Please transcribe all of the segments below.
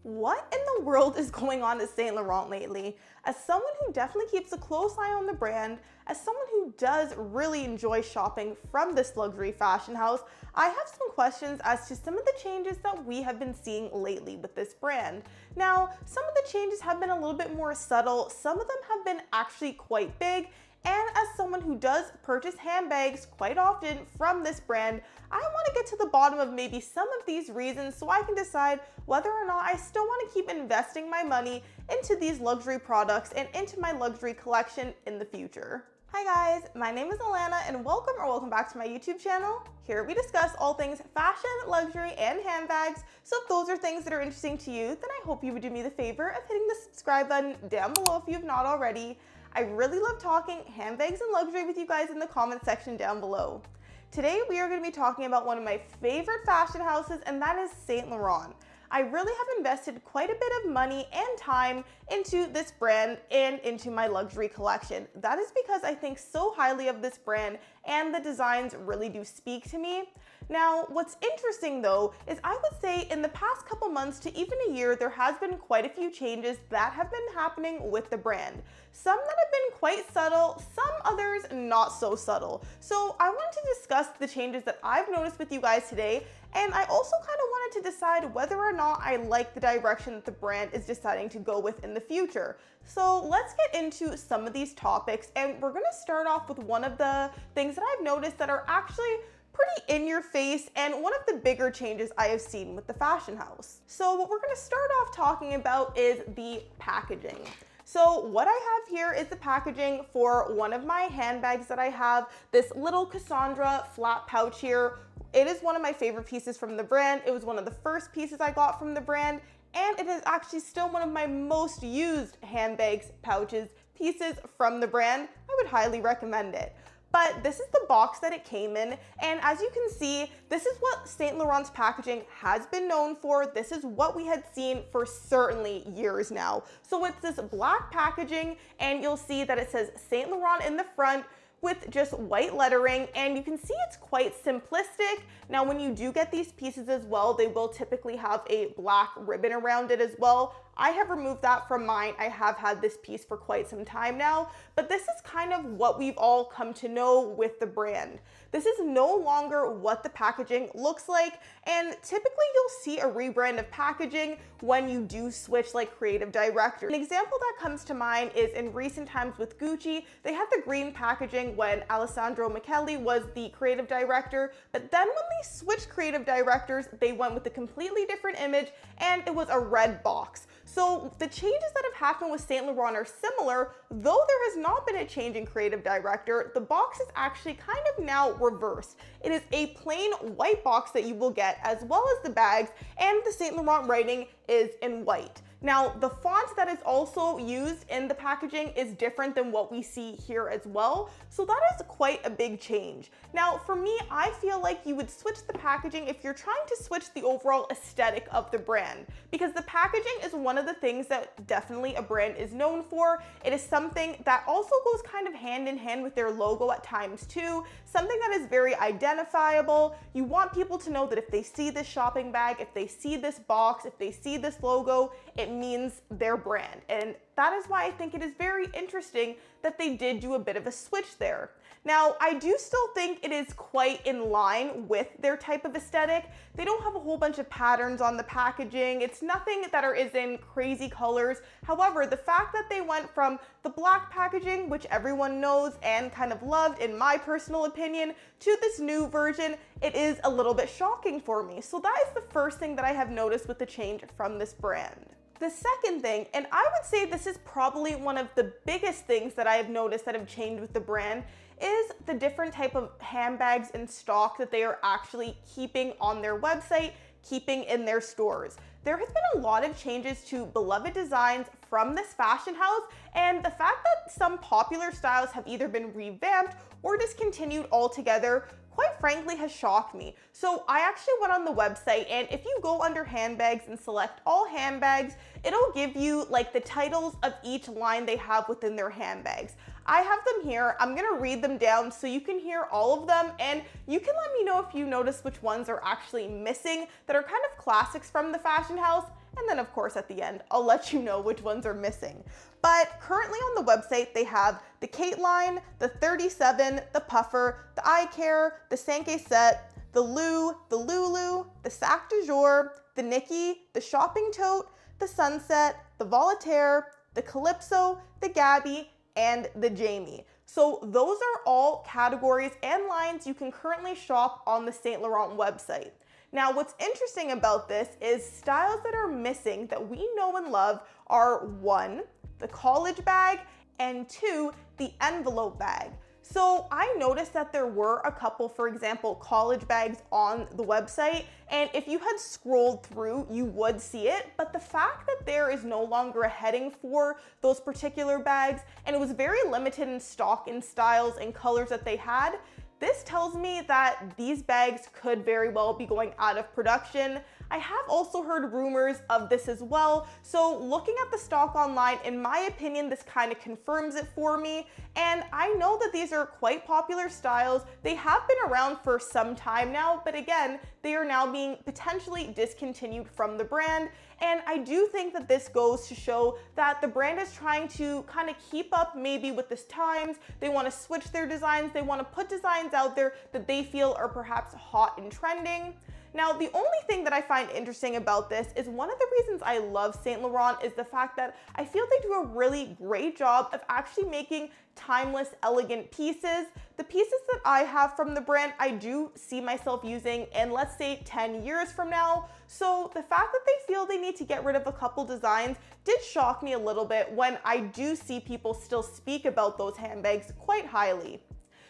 What in the world is going on at Saint Laurent lately? As someone who definitely keeps a close eye on the brand, as someone who does really enjoy shopping from this luxury fashion house, I have some questions as to some of the changes that we have been seeing lately with this brand. Now, some of the changes have been a little bit more subtle, some of them have been actually quite big, and as someone who does purchase handbags quite often from this brand, I want to get to the bottom of maybe some of these reasons so I can decide whether or not I still want to keep investing my money into these luxury products and into my luxury collection in the future. Hi guys, my name is Alana and welcome back to my YouTube channel. Here we discuss all things fashion, luxury, and handbags. So if those are things that are interesting to you, then I hope you would do me the favor of hitting the subscribe button down below if you have not already. I really love talking handbags and luxury with you guys in the comment section down below. Today we are going to be talking about one of my favorite fashion houses, and that is Saint Laurent. I really have invested quite a bit of money and time into this brand and into my luxury collection. That is because I think so highly of this brand and the designs really do speak to me. Now, what's interesting though, is I would say in the past couple months to even a year, there has been quite a few changes that have been happening with the brand. Some that have been quite subtle, some others not so subtle. So I wanted to discuss the changes that I've noticed with you guys today, and I also kind of wanted to decide whether or not I like the direction that the brand is deciding to go with in the future. So let's get into some of these topics, and we're gonna start off with one of the things that I've noticed that are actually pretty in your face and one of the bigger changes I have seen with the fashion house. So what we're gonna start off talking about is the packaging. So what I have here is the packaging for one of my handbags that I have, this little Cassandra flat pouch here. It is one of my favorite pieces from the brand. It was one of the first pieces I got from the brand, and it is actually still one of my most used handbags, pouches, pieces from the brand. I would highly recommend it. But this is the box that it came in, and as you can see, this is what Saint Laurent's packaging has been known for. This is what we had seen for certainly years now. So it's this black packaging, and you'll see that it says Saint Laurent in the front with just white lettering, and you can see it's quite simplistic. Now, when you do get these pieces as well, they will typically have a black ribbon around it as well. I have removed that from mine. I have had this piece for quite some time now, but this is kind of what we've all come to know with the brand. This is no longer what the packaging looks like, and typically you'll see a rebrand of packaging when you do switch like creative director. An example that comes to mind is in recent times with Gucci. They had the green packaging when Alessandro Michele was the creative director, but then when they switched creative directors, they went with a completely different image, and it was a red box. So the changes that have happened with Saint Laurent are similar, though there has not been a change in creative director. The box is actually kind of now reversed. It is a plain white box that you will get, as well as the bags, and the Saint Laurent writing is in white. Now, the font that is also used in the packaging is different than what we see here as well, so that is quite a big change. Now, for me, I feel like you would switch the packaging if you're trying to switch the overall aesthetic of the brand, because the packaging is one of the things that definitely a brand is known for. It is something that also goes kind of hand in hand with their logo at times too, something that is very identifiable. You want people to know that if they see this shopping bag, if they see this box, if they see this logo, it means their brand. And that is why I think it is very interesting that they did do a bit of a switch there. Now, I do still think it is quite in line with their type of aesthetic. They don't have a whole bunch of patterns on the packaging. It's nothing that is in crazy colors. However, the fact that they went from the black packaging, which everyone knows and kind of loved in my personal opinion, to this new version, it is a little bit shocking for me. So that is the first thing that I have noticed with the change from this brand. The second thing, and I would say this is probably one of the biggest things that I have noticed that have changed with the brand, is the different type of handbags in stock that they are actually keeping on their website, keeping in their stores. There has been a lot of changes to beloved designs from this fashion house, and the fact that some popular styles have either been revamped or discontinued altogether quite frankly has shocked me. So I actually went on the website, and if you go under handbags and select all handbags, it'll give you like the titles of each line they have within their handbags. I have them here. I'm gonna read them down so you can hear all of them, and you can let me know if you notice which ones are actually missing that are kind of classics from the fashion house, And then of course at the end, I'll let you know which ones are missing. But currently on the website, they have the Kate line, the 37, the Puffer, the Eye Care, the Sankey Set, the Lou, the Lulu, the Sac du Jour, the Nikki, the Shopping Tote, the Sunset, the Voltaire, the Calypso, the Gabby, and the Jamie. So those are all categories and lines you can currently shop on the Saint Laurent website. Now, what's interesting about this is styles that are missing that we know and love are 1, the college bag, and 2, the envelope bag. So I noticed that there were a couple, for example, college bags on the website, and if you had scrolled through, you would see it, but the fact that there is no longer a heading for those particular bags, and it was very limited in stock in styles and colors that they had, this tells me that these bags could very well be going out of production. I have also heard rumors of this as well, so looking at the stock online, in my opinion, this kind of confirms it for me, and I know that these are quite popular styles. They have been around for some time now, but again, they are now being potentially discontinued from the brand, and I do think that this goes to show that the brand is trying to kind of keep up maybe with the times. They want to switch their designs, they want to put designs out there that they feel are perhaps hot and trending. Now, the only thing that I find interesting about this is one of the reasons I love Saint Laurent is the fact that I feel they do a really great job of actually making timeless, elegant pieces. The pieces that I have from the brand, I do see myself using in, let's say, 10 years from now. So the fact that they feel they need to get rid of a couple designs did shock me a little bit when I do see people still speak about those handbags quite highly.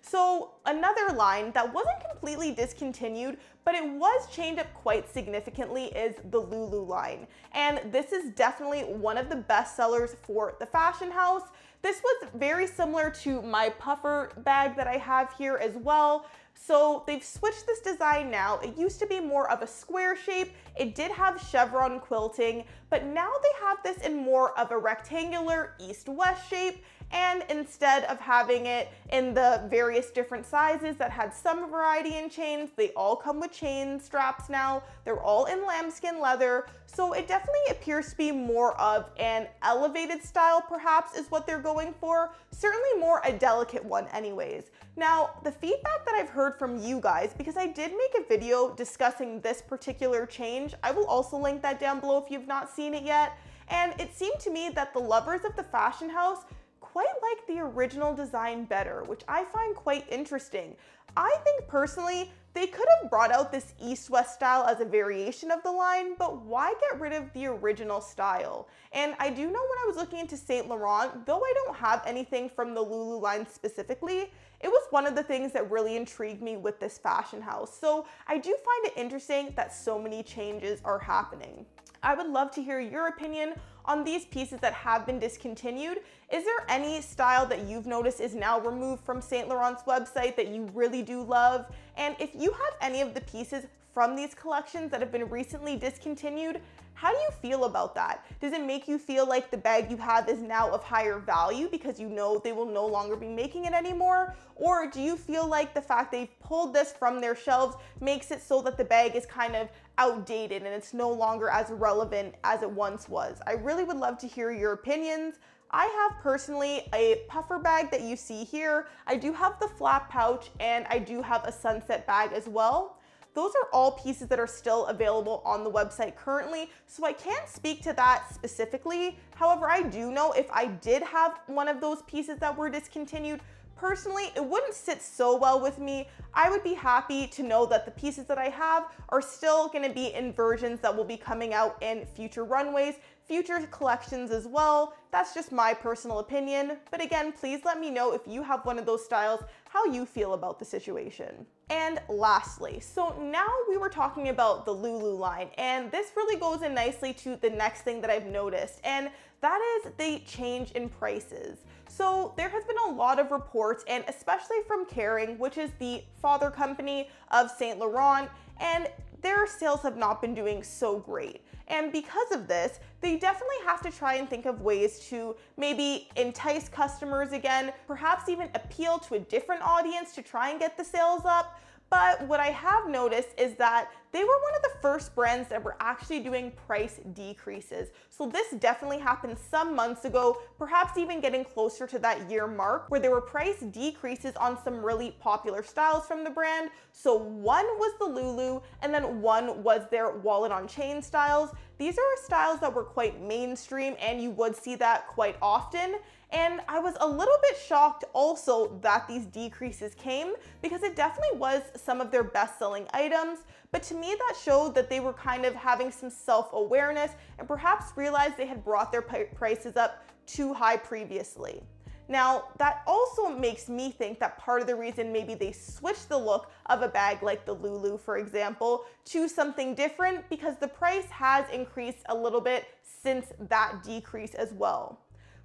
So another line that wasn't completely discontinued, but it was changed up quite significantly is the Lulu line. And this is definitely one of the best sellers for the fashion house. This was very similar to my puffer bag that I have here as well. So they've switched this design now. It used to be more of a square shape. It did have chevron quilting, but now they have this in more of a rectangular east-west shape. And instead of having it in the various different sizes that had some variety in chains, they all come with chain straps now. They're all in lambskin leather. So it definitely appears to be more of an elevated style, perhaps, is what they're going for. Certainly more a delicate one anyways. Now, the feedback that I've heard from you guys, because I did make a video discussing this particular change, I will also link that down below if you've not seen it yet. And it seemed to me that the lovers of the fashion house quite like the original design better, which I find quite interesting. I think personally, they could have brought out this east-west style as a variation of the line, but why get rid of the original style? And I do know when I was looking into Saint Laurent, though I don't have anything from the Lulu line specifically, it was one of the things that really intrigued me with this fashion house. So I do find it interesting that so many changes are happening. I would love to hear your opinion on these pieces that have been discontinued. Is there any style that you've noticed is now removed from Saint Laurent's website that you really do love? And if you have any of the pieces from these collections that have been recently discontinued, how do you feel about that? Does it make you feel like the bag you have is now of higher value because you know they will no longer be making it anymore? Or do you feel like the fact they've pulled this from their shelves makes it so that the bag is kind of outdated and it's no longer as relevant as it once was? I really would love to hear your opinions. I have personally a puffer bag that you see here. I do have the flap pouch and I do have a sunset bag as well. Those are all pieces that are still available on the website currently, so I can't speak to that specifically. However, I do know if I did have one of those pieces that were discontinued, personally, it wouldn't sit so well with me. I would be happy to know that the pieces that I have are still going to be in versions that will be coming out in future runways, future collections as well. That's just my personal opinion. But again, please let me know if you have one of those styles, how you feel about the situation. And lastly, so now we were talking about the Lulu line, and this really goes in nicely to the next thing that I've noticed, and that is the change in prices. So there has been a lot of reports, and especially from Kering, which is the father company of Saint Laurent, and their sales have not been doing so great. And because of this, they definitely have to try and think of ways to maybe entice customers again, perhaps even appeal to a different audience to try and get the sales up. But what I have noticed is that they were one of the first brands that were actually doing price decreases. So this definitely happened some months ago, perhaps even getting closer to that year mark, where there were price decreases on some really popular styles from the brand. So one was the Lulu, and then one was their wallet on chain styles. These are styles that were quite mainstream, and you would see that quite often. And I was a little bit shocked also that these decreases came, because it definitely was some of their best-selling items. But to me, that showed that they were kind of having some self-awareness and perhaps realized they had brought their prices up too high previously. Now, that also makes me think that part of the reason maybe they switched the look of a bag like the Lulu, for example, to something different, because the price has increased a little bit since that decrease as well.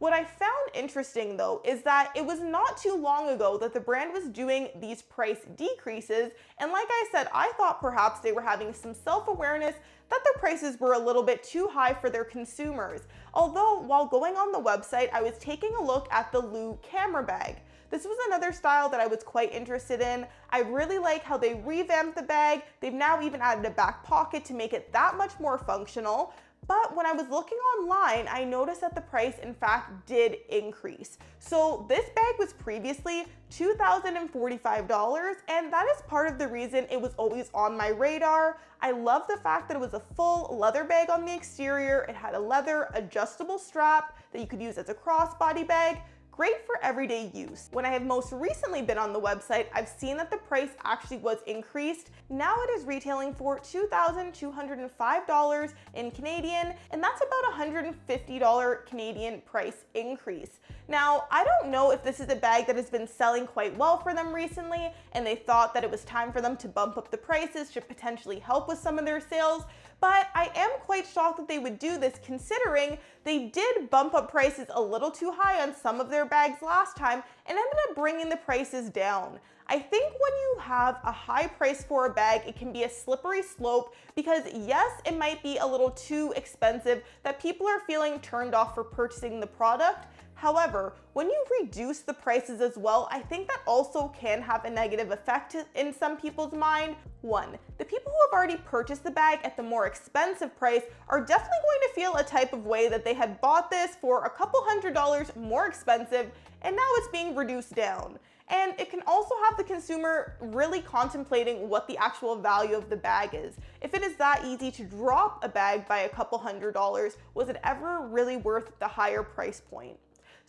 What I found interesting though is that it was not too long ago that the brand was doing these price decreases, and like I said, I thought perhaps they were having some self-awareness that their prices were a little bit too high for their consumers. Although while going on the website, I was taking a look at the Lou camera bag. This was another style that I was quite interested in. I really like how they revamped the bag. They've now even added a back pocket to make it that much more functional. But when I was looking online, I noticed that the price in fact did increase. So this bag was previously $2,045, and that is part of the reason it was always on my radar. I love the fact that it was a full leather bag on the exterior. It had a leather adjustable strap that you could use as a crossbody bag. Great for everyday use. When I have most recently been on the website, I've seen that the price actually was increased. Now it is retailing for $2,205 in Canadian, and that's about a $150 Canadian price increase. Now, I don't know if this is a bag that has been selling quite well for them recently, and they thought that it was time for them to bump up the prices to potentially help with some of their sales, but I am quite shocked that they would do this, considering they did bump up prices a little too high on some of their bags last time and ended up bringing the prices down. I think when you have a high price for a bag, it can be a slippery slope, because yes, it might be a little too expensive that people are feeling turned off for purchasing the product. However, when you reduce the prices as well, I think that also can have a negative effect in some people's mind. One, the people who have already purchased the bag at the more expensive price are definitely going to feel a type of way that they had bought this for a couple $100s more expensive, and now it's being reduced down. And it can also have the consumer really contemplating what the actual value of the bag is. If it is that easy to drop a bag by a couple $100s, was it ever really worth the higher price point?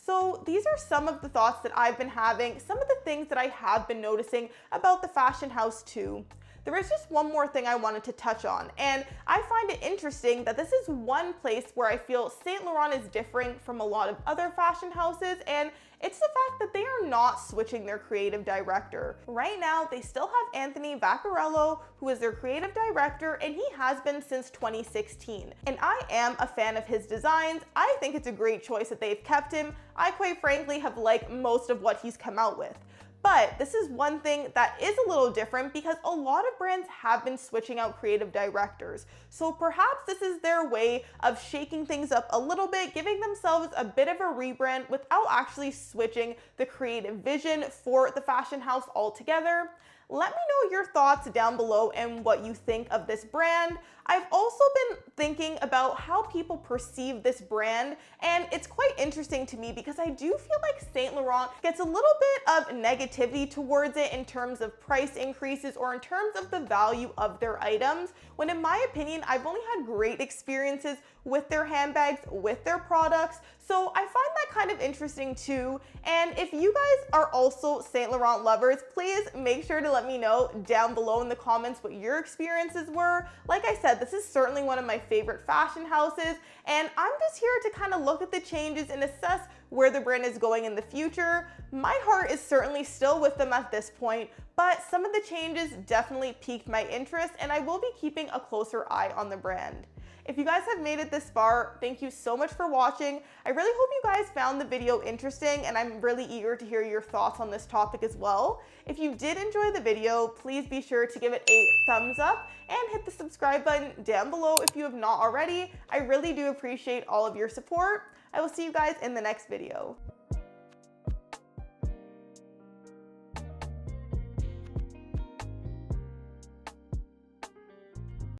So these are some of the thoughts that I've been having, some of the things that I have been noticing about the fashion house too. There is just one more thing I wanted to touch on, and I find it interesting that this is one place where I feel Saint Laurent is different from a lot of other fashion houses, and it's the fact that they are not switching their creative director. Right now, they still have Anthony Vaccarello, who is their creative director, and he has been since 2016. And I am a fan of his designs. I think it's a great choice that they've kept him. I quite frankly have liked most of what he's come out with. But this is one thing that is a little different, because a lot of brands have been switching out creative directors. So perhaps this is their way of shaking things up a little bit, giving themselves a bit of a rebrand without actually switching the creative vision for the fashion house altogether. Let me know your thoughts down below and what you think of this brand. I've also been thinking about how people perceive this brand, and it's quite interesting to me because I do feel like Saint Laurent gets a little bit of negativity towards it in terms of price increases or in terms of the value of their items, when in my opinion, I've only had great experiences with their handbags, with their products. So I find that kind of interesting too. And if you guys are also Saint Laurent lovers, please make sure to let me know down below in the comments what your experiences were. Like I said, this is certainly one of my favorite fashion houses, and I'm just here to kind of look at the changes and assess where the brand is going in the future. My heart is certainly still with them at this point, but some of the changes definitely piqued my interest, and I will be keeping a closer eye on the brand. If you guys have made it this far, thank you so much for watching. I really hope you guys found the video interesting, and I'm really eager to hear your thoughts on this topic as well. If you did enjoy the video, please be sure to give it a thumbs up and hit the subscribe button down below if you have not already. I really do appreciate all of your support. I will see you guys in the next video.